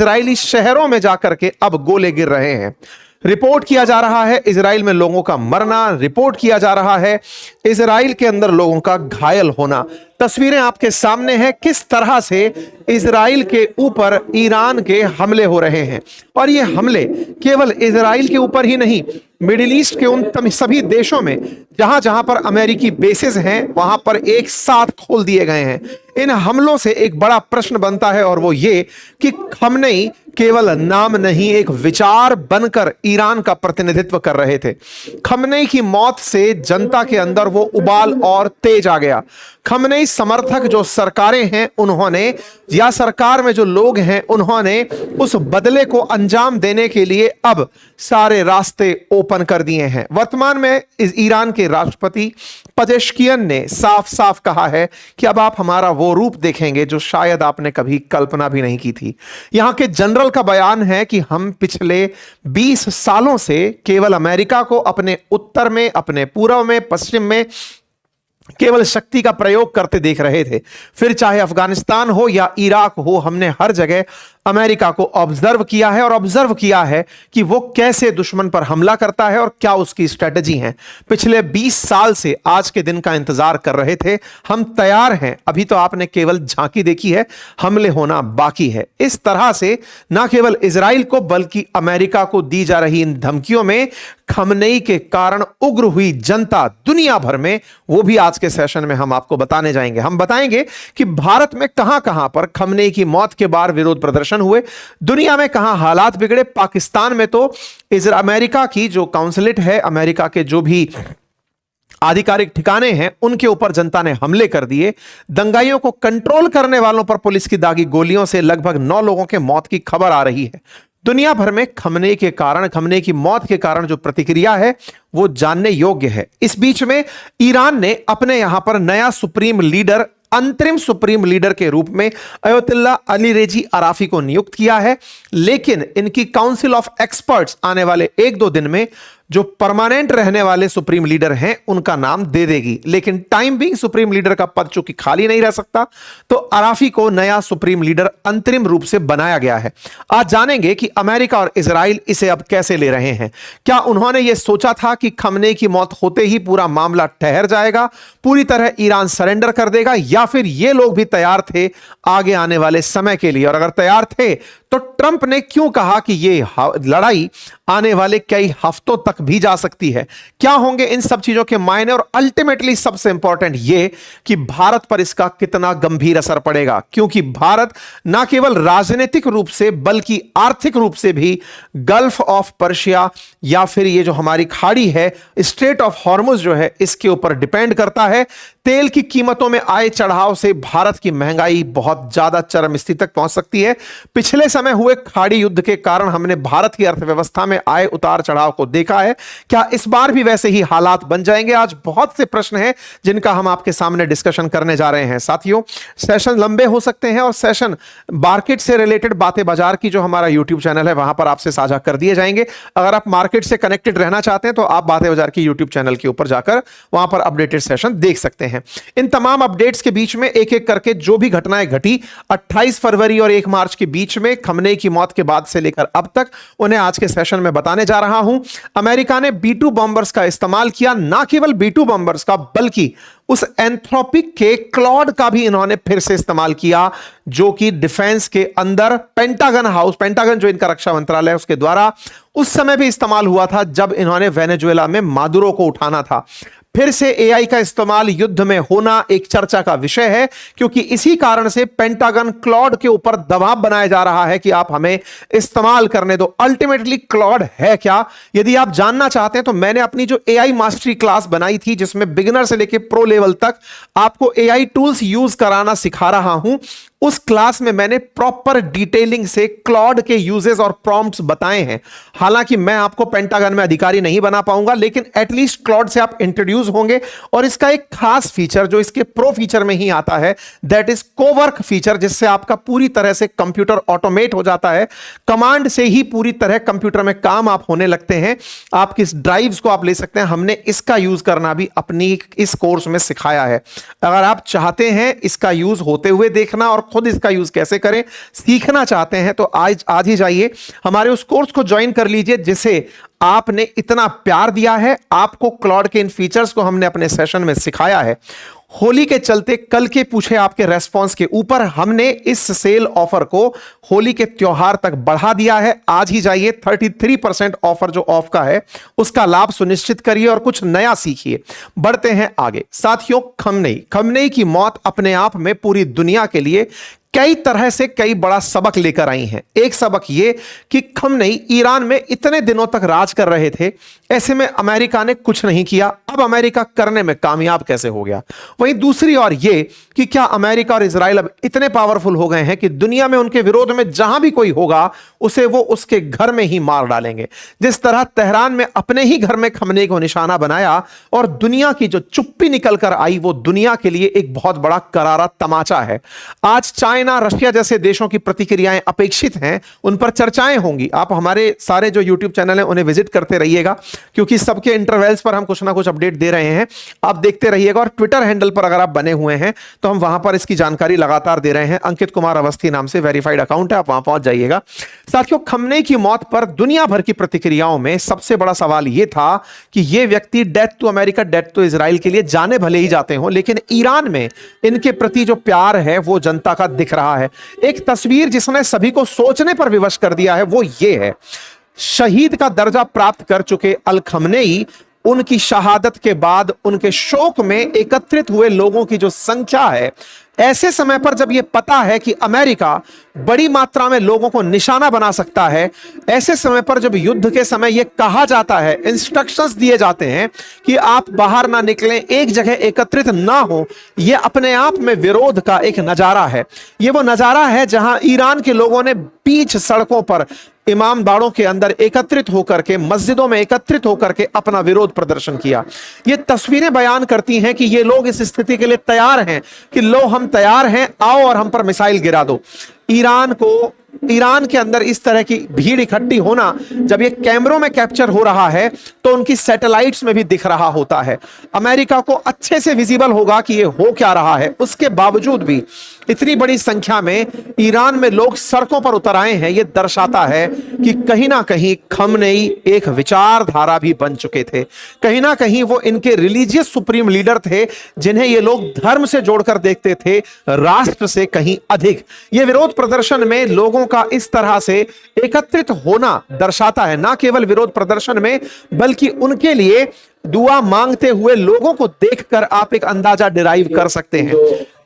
Israeli शहरों में जाकर के अब गोले गिर रहे हैं। रिपोर्ट किया जा रहा है इजराइल में लोगों का मरना, रिपोर्ट किया जा रहा है इजराइल के अंदर लोगों का घायल होना। तस्वीरें आपके सामने हैं किस तरह से इजराइल के ऊपर ईरान के हमले हो रहे हैं। और ये हमले केवल इजराइल के ऊपर ही नहीं, मिडिल ईस्ट के उन सभी देशों में जहां जहां पर अमेरिकी बेसेस हैं वहां पर एक साथ खोल दिए गए हैं। इन हमलों से एक बड़ा प्रश्न बनता है और वो ये कि खमनेई केवल नाम नहीं, एक विचार बनकर ईरान का प्रतिनिधित्व कर रहे थे। खमनेई की मौत से जनता के अंदर वो उबाल और तेज आ गया। खमनेई समर्थक जो सरकारें हैं उन्होंने, या सरकार में जो लोग हैं उन्होंने उस बदले को अंजाम देने के लिए अब सारे रास्ते ओपन कर दिए हैं। वर्तमान में ईरान के राष्ट्रपति पेजेश्कियन ने साफ साफ कहा है कि अब आप हमारा वो रूप देखेंगे जो शायद आपने कभी कल्पना भी नहीं की थी। यहां के जनरल का बयान है कि हम पिछले 20 सालों से केवल अमेरिका को अपने उत्तर में, अपने पूर्व में, पश्चिम में केवल शक्ति का प्रयोग करते देख रहे थे। फिर चाहे अफगानिस्तान हो या इराक हो, हमने हर जगह अमेरिका को ऑब्जर्व किया है और ऑब्जर्व किया है कि वो कैसे दुश्मन पर हमला करता है और क्या उसकी स्ट्रेटजी है। पिछले 20 साल से आज के दिन का इंतजार कर रहे थे। हम तैयार हैं, अभी तो आपने केवल झांकी देखी है, हमले होना बाकी है। इस तरह से ना केवल इजराइल को बल्कि अमेरिका को दी जा रही इन धमकियों में खमनेई के कारण उग्र हुई जनता दुनिया भर में, वो भी आज के सेशन में हम आपको बताने जाएंगे। हम बताएंगे कि भारत में कहां कहां पर खमनेई की मौत के बाद विरोध प्रदर्शन हुए, दुनिया में कहां हालात बिगड़े। पाकिस्तान में तो अमेरिका की जो काउंसिलेट है, अमेरिका के जो भी आधिकारिक ठिकाने हैं, उनके ऊपर जनता ने हमले कर दिए। दंगाइयों को कंट्रोल करने वालों पर पुलिस की दागी गोलियों से लगभग 9 लोगों के मौत की खबर आ रही है। दुनिया भर में खमनेई के कारण, खमनेई की मौत के कारण जो प्रतिक्रिया है वो जानने योग्य है। इस बीच में ईरान ने अपने यहां पर नया सुप्रीम लीडर, अंतरिम सुप्रीम लीडर के रूप में अयतुल्ला अली रेजी अराफी को नियुक्त किया है, लेकिन इनकी काउंसिल ऑफ एक्सपर्ट्स आने वाले 1-2 दिन में जो परमानेंट रहने वाले सुप्रीम लीडर हैं उनका नाम दे देगी। लेकिन टाइम बिंग सुप्रीम लीडर का पद चूंकि खाली नहीं रह सकता, तो अराफी को नया सुप्रीम लीडर अंतरिम रूप से बनाया गया है। आज जानेंगे कि अमेरिका और इजराइल इसे अब कैसे ले रहे हैं। क्या उन्होंने यह सोचा था कि खमनेई की मौत होते ही पूरा मामला ठहर जाएगा, पूरी तरह ईरान सरेंडर कर देगा, या फिर ये लोग भी तैयार थे आगे आने वाले समय के लिए? और अगर तैयार थे तो ट्रंप ने क्यों कहा कि यह लड़ाई आने वाले कई हफ्तों तक भी जा सकती है? क्या होंगे इन सब चीजों के मायने, और अल्टीमेटली सबसे इंपॉर्टेंट यह कि भारत पर इसका कितना गंभीर असर पड़ेगा, क्योंकि भारत ना केवल राजनीतिक रूप से बल्कि आर्थिक रूप से भी गल्फ ऑफ पर्शिया या फिर ये जो हमारी खाड़ी है, स्ट्रेट ऑफ हॉर्मुज जो है, इसके ऊपर डिपेंड करता है। तेल की कीमतों में आए चढ़ाव से भारत की महंगाई बहुत ज्यादा चरम स्थिति तक पहुंच सकती है। पिछले समय हुए खाड़ी युद्ध के कारण हमने भारत की अर्थव्यवस्था में आए उतार चढ़ाव को देखा है। क्या इस बार भी वैसे ही हालात बन जाएंगे? आज बहुत से प्रश्न हैं जिनका हम आपके सामने डिस्कशन करने जा रहे हैं। साथियों, सेशन लंबे हो सकते हैं और सेशन मार्केट से रिलेटेड बातें बाजार की जो हमारा यूट्यूब चैनल है वहां पर आपसे साझा कर दिए जाएंगे। अगर आप मार्केट से कनेक्टेड रहना चाहते हैं तो आप बातें बाजार की यूट्यूब चैनल के ऊपर जाकर वहां पर अपडेटेड सेशन देख सकते हैं। इन तमाम अपडेट्स के बीच में एक एक करके जो भी घटनाएं घटी 28 फरवरी और 1 मार्च के बीच में खमनेई की मौत के बाद से लेकर अब तक, उन्हें आज के सेशन में बताने जा रहा हूं। अमेरिका ने B2 बॉम्बर्स का इस्तेमाल किया, ना केवल B2 बॉम्बर्स का बल्कि उस एंथ्रोपिक के क्लॉड का भी इन्होंने फिर से इस्तेमाल किया, जो कि डिफेंस के अंदर पेंटागन हाउस, पेंटागन जो इनका रक्षा मंत्रालय है उसके द्वारा उस समय भी इस्तेमाल हुआ था जब इन्होंने वेनेजुएला में मादुरो को उठाना था। फिर से एआई का इस्तेमाल युद्ध में होना एक चर्चा का विषय है, क्योंकि इसी कारण से पेंटागन क्लॉड के ऊपर दबाव बनाया जा रहा है कि आप हमें इस्तेमाल करने दो। अल्टीमेटली क्लॉड है क्या? यदि आप जानना चाहते हैं तो मैंने अपनी जो एआई मास्टरी क्लास बनाई थी, जिसमें बिगिनर से लेकर प्रो लेवल तक आपको एआई टूल्स यूज कराना सिखा रहा हूं, उस क्लास में मैंने प्रॉपर डिटेलिंग से क्लॉड के यूजेस और प्रॉम्प्ट्स बताए हैं। हालांकि मैं आपको पेंटागन में अधिकारी नहीं बना पाऊंगा, लेकिन एटलीस्ट क्लॉड से आप इंट्रोड्यूस होंगे। और इसका एक खास फीचर जो इसके प्रो फीचर में ही आता है, दैट इज कोवर्क फीचर, जिससे आपका पूरी तरह से कंप्यूटर ऑटोमेट हो जाता है। कमांड से ही पूरी तरह कंप्यूटर में काम आप होने लगते हैं। आप किस ड्राइव्स को आप ले सकते हैं, हमने इसका यूज करना भी अपनी इस कोर्स में सिखाया है। अगर आप चाहते हैं इसका यूज होते हुए देखना और खुद इसका यूज कैसे करें सीखना चाहते हैं तो आज ही जाइए हमारे उस कोर्स को ज्वाइन कर लीजिए जिसे आपने इतना प्यार दिया है। आपको क्लॉड के इन फीचर्स को हमने अपने सेशन में सिखाया है। होली के चलते कल के पूछे आपके रेस्पॉन्स के ऊपर हमने इस सेल ऑफर को होली के त्योहार तक बढ़ा दिया है। आज ही जाइए 33% ऑफर जो ऑफ का है उसका लाभ सुनिश्चित करिए और कुछ नया सीखिए। बढ़ते हैं आगे। साथियों, खमनेई की मौत अपने आप में पूरी दुनिया के लिए कई तरह से कई बड़ा सबक लेकर आई हैं। एक सबक यह कि खमनेई ईरान में इतने दिनों तक राज कर रहे थे, ऐसे में अमेरिका ने कुछ नहीं किया। अब अमेरिका करने में कामयाब कैसे हो गया? वहीं दूसरी ओर यह कि क्या अमेरिका और इजराइल अब इतने पावरफुल हो गए हैं कि दुनिया में उनके विरोध में जहां भी कोई होगा उसे वो उसके घर में ही मार डालेंगे। जिस तरह तेहरान में अपने ही घर में खमनेई को निशाना बनाया और दुनिया की जो चुप्पी निकल कर आई वो दुनिया के लिए एक बहुत बड़ा करारा तमाचा है। आज चाइना, रशिया जैसे देशों की प्रतिक्रियाएं अपेक्षित हैं, उन पर चर्चाएं होंगी। आप हमारे सारे जो यूट्यूब चैनल हैं उन्हें विजिट करते रहिएगा क्योंकि सबके इंटरवल्स पर हम कुछ ना कुछ अपडेट दे रहे हैं। आप देखते रहिएगा और ट्विटर हैंडल पर अगर आप बने हुए हैं तो हम वहां पर इसकी जानकारी लगातार दे रहे हैं। अंकित कुमार अवस्थी नाम से वेरीफाइड अकाउंट है, आप वहां पहुंच जाइएगा। साथियों, खमनेई की मौत पर दुनिया भर की प्रतिक्रियाओं में सबसे बड़ा सवाल यह था कि यह व्यक्ति death to America, death to Israel के लिए जाने भले ही जाते हों, लेकिन ईरान में इनके प्रति जो प्यार है वो जनता का दिख रहा है। एक तस्वीर जिसने सभी को सोचने पर विवश कर दिया है वो ये है। शहीद का दर्जा प्राप्त कर चुके अल खमनेई, उनकी शहादत के बाद उनके शोक में एकत्रित हुए लोगों की जो संख्या है, ऐसे समय पर जब यह पता है कि अमेरिका बड़ी मात्रा में लोगों को निशाना बना सकता है, ऐसे समय पर जब युद्ध के समय यह कहा जाता है, इंस्ट्रक्शंस दिए जाते हैं कि आप बाहर ना निकलें, एक जगह एकत्रित ना हो, यह अपने आप में विरोध का एक नजारा है। यह वो नजारा है जहां ईरान के लोगों ने बीच सड़कों पर, इमामबाड़ों के अंदर एकत्रित होकर के, मस्जिदों में एकत्रित होकर के अपना विरोध प्रदर्शन किया। ये तस्वीरें बयान करती हैं कि ये लोग इस स्थिति के लिए तैयार हैं कि लो हम तैयार हैं, आओ और हम पर मिसाइल गिरा दो। ईरान के अंदर इस तरह की भीड़ इकट्ठी होना जब ये कैमरों में कैप्चर हो रहा है तो उनकी सैटेलाइट्स में भी दिख रहा होता है। अमेरिका को अच्छे से विजिबल होगा कि ये हो क्या रहा है। उसके बावजूद भी इतनी बड़ी संख्या में ईरान में लोग सड़कों पर उतर आए हैं। यह दर्शाता है कि कहीं ना कहीं खमनेई एक विचारधारा भी बन चुके थे। कहीं ना कहीं वो इनके रिलीजियस सुप्रीम लीडर थे जिन्हें ये लोग धर्म से जोड़कर देखते थे, राष्ट्र से कहीं अधिक। ये विरोध प्रदर्शन में लोगों का इस तरह से एकत्रित होना दर्शाता है, ना केवल विरोध प्रदर्शन में बल्कि उनके लिए दुआ मांगते हुए लोगों को देखकर आप एक अंदाजा डिराइव कर सकते हैं।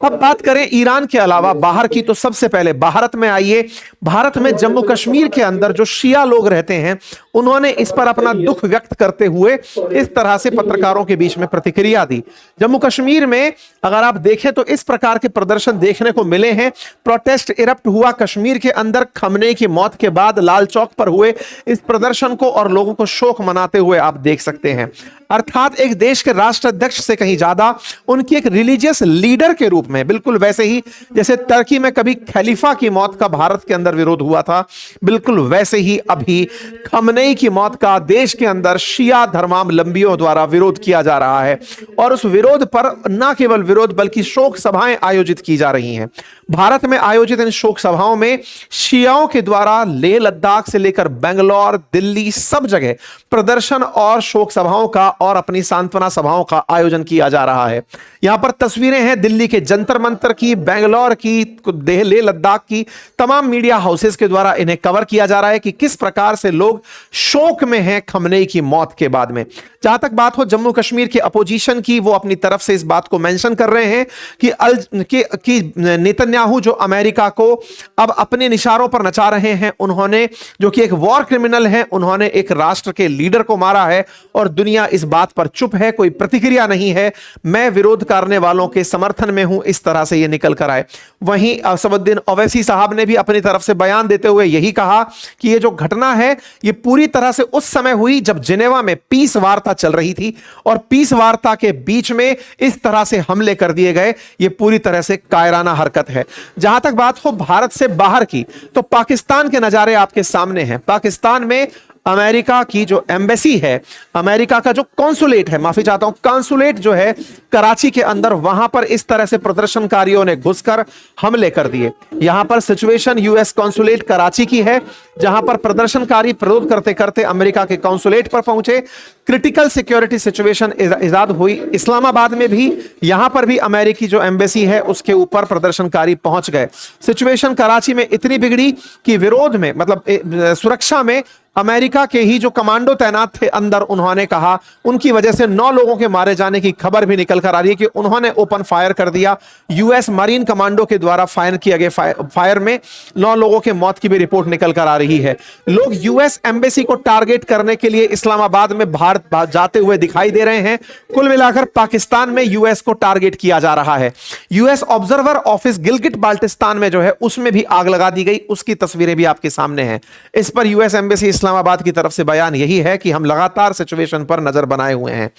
अब बात करें ईरान के अलावा बाहर की, तो सबसे पहले भारत में आइए। भारत में जम्मू कश्मीर के अंदर जो शिया लोग रहते हैं उन्होंने इस पर अपना दुख व्यक्त करते हुए इस तरह से पत्रकारों के बीच में प्रतिक्रिया दी। जम्मू कश्मीर में अगर आप देखें तो इस प्रकार के प्रदर्शन देखने को मिले हैं। प्रोटेस्ट इरप्ट हुआ कश्मीर के अंदर खमनेई की मौत के बाद, लाल चौक पर हुए इस प्रदर्शन को और लोगों को शोक मनाते हुए आप देख सकते हैं। अर्थात एक देश के राष्ट्राध्यक्ष से कहीं ज्यादा उनकी एक रिलीजियस लीडर के रूप में, बिल्कुल वैसे ही जैसे तुर्की में कभी खलीफा की मौत का भारत के अंदर विरोध हुआ था, बिल्कुल वैसे ही अभी खमनेई की मौत का देश के अंदर शिया धर्मावलंबियों द्वारा विरोध किया जा रहा है। और उस विरोध पर न केवल विरोध बल्कि शोक सभाएं आयोजित की जा रही हैं। भारत में आयोजित इन शोक सभाओं में शियाओं के द्वारा लेह लद्दाख से लेकर बेंगलोर, दिल्ली, सब जगह प्रदर्शन और शोक सभाओं का और अपनी सांत्वना सभाओं का आयोजन किया जा रहा है। यहां पर तस्वीरें हैं दिल्ली के जंतर मंतर की, बेंगलोर की, लेह लद्दाख की। तमाम मीडिया हाउसेस के द्वारा इन्हें कवर किया जा रहा है कि किस प्रकार से लोग शोक में हैं खमनेई की मौत के बाद में। जहां तक बात हो जम्मू कश्मीर के अपोजिशन की, वो अपनी तरफ से इस बात को मेंशन कर रहे हैं कि नेतन्याहू जो अमेरिका को अब अपने निशानों पर नचा रहे हैं, उन्होंने, जो कि एक वॉर क्रिमिनल हैं, उन्होंने एक राष्ट्र के लीडर को मारा है और दुनिया इस बात पर चुप है, कोई प्रतिक्रिया नहीं है। मैं विरोध करने वालों के समर्थन में हूं, इस तरह से यह निकल कर आए। वहीं असदुद्दीन ओवैसी साहब ने भी अपनी तरफ से बयान देते हुए यही कहा कि यह जो घटना है यह पूरी तरह से उस समय हुई जब जिनेवा में पीस वार्ता चल रही थी और पीस वार्ता के बीच में इस तरह से हमले कर दिए गए। यह पूरी तरह से कायराना हरकत है। जहां तक बात हो भारत से बाहर की, तो पाकिस्तान के नजारे आपके सामने हैं। पाकिस्तान में अमेरिका की जो एम्बेसी है, अमेरिका का जो कॉन्सुलेट है, माफी चाहता हूं, कॉन्सुलेट जो है कराची के अंदर, वहां पर इस तरह से प्रदर्शनकारियों ने घुसकर हमले कर दिए। यहां पर सिचुएशन यूएस कॉन्सुलेट कराची की है, जहां पर प्रदर्शनकारी विरोध करते करते अमेरिका के कॉन्सुलेट पर पहुंचे। क्रिटिकल सिक्योरिटी सिचुएशन इजाद हुई इस्लामाबाद में भी, यहां पर भी अमेरिकी जो एम्बेसी है उसके ऊपर प्रदर्शनकारी पहुंच गए। सिचुएशन कराची में इतनी बिगड़ी कि विरोध में, मतलब सुरक्षा में अमेरिका के ही जो कमांडो तैनात थे अंदर, उन्होंने कहा उनकी वजह से 9 लोगों के मारे जाने की खबर भी निकल कर आ रही है कि उन्होंने ओपन फायर कर दिया। यूएस मरीन कमांडो के द्वारा फायर किया गया फायर में 9 लोगों के मौत की भी रिपोर्ट निकल कर आ रही है। लोग यूएस एम्बेसी को टारगेट करने के लिए इस्लामाबाद में भारत जाते हुए दिखाई दे रहे हैं। कुल मिलाकर पाकिस्तान में यूएस को टारगेट किया जा रहा है। US observer office Gilgit Baltistan में जो है उसमें भी आग लगा दी गई, उसकी तस्वीरें भी आपके सामने हैं। इस पर यूएस एम्बेसी इस्लामाबाद की तरफ से बयान यही है कि हम लगातार सिचुएशन पर नजर बनाए हुए हैं।